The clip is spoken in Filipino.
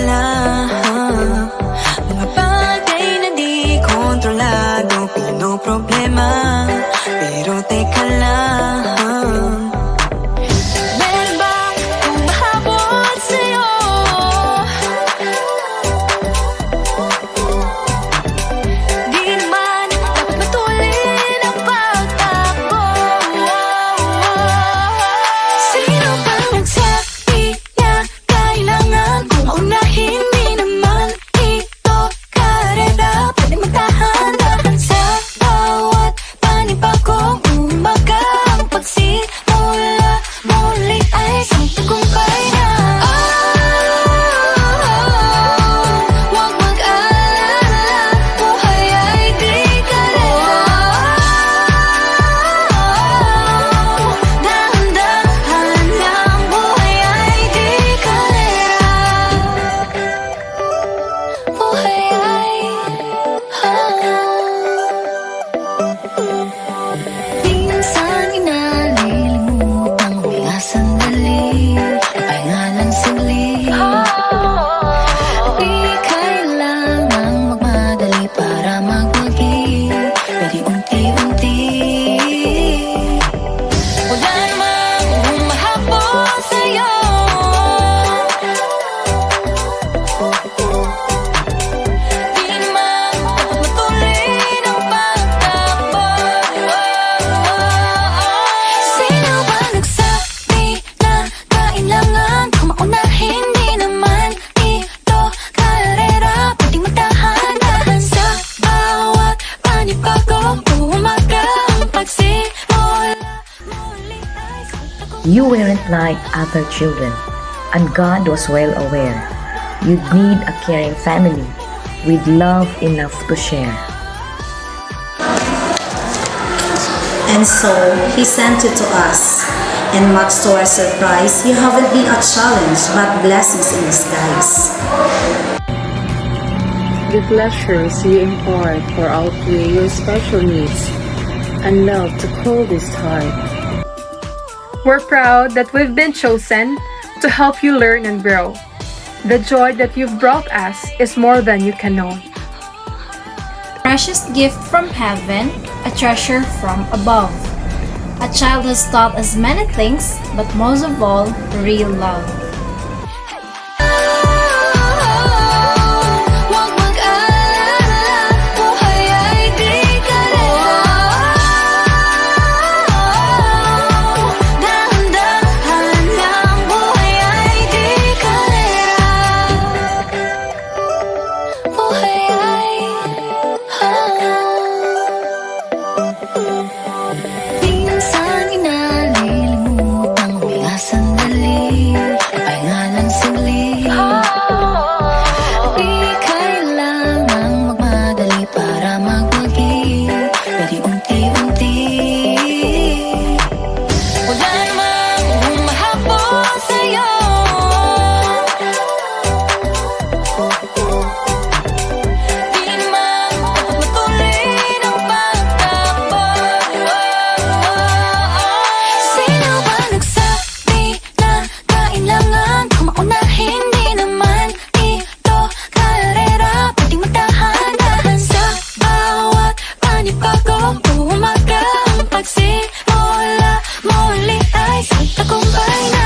lang. Mga bagay na di kontrolado, pinoproblema. Pero teka lang, meron bang humahabol sa'yo? Di naman dapat matulin ang pagtakbo. Sino bang nagsabi na kailangan kong maunahin? Di naman ito karera, pwede magdahan-dahan sa bawat panibagong umaga. Ang pagsimula muli ay isang tagumpay na. Huwag mag-alala, buhay ay di karera. Dahan-dahan lang, buhay ay di karera. Buhay ay minsan inalilimutang huminga sandali, pahinga lang saglit. Di kailangang magmadali para magwagi, pwede unti-unti. Wala namang humahabol sa'yo. Di naman dapat matulin ang pagtakbo. Sino ba nagsabi na kailangan kong maunahin? Di naman ito karera, pwedeng magdahan-dahan sa bawat panibagong umaga. Ang pagsimula muli ay isang tagumpay. You weren't like other children, and God was well aware you'd need a caring family with love enough to share. And so, He sent you to us. And much to our surprise, you haven't been a challenge, but blessings in disguise. The pleasures you impart for outweigh your special needs and love to cool this heart. We're proud that we've been chosen to help you learn and grow. The joy that you've brought us is more than you can know. Precious gift from heaven, a treasure from above. A child has taught us many things, but most of all, real love.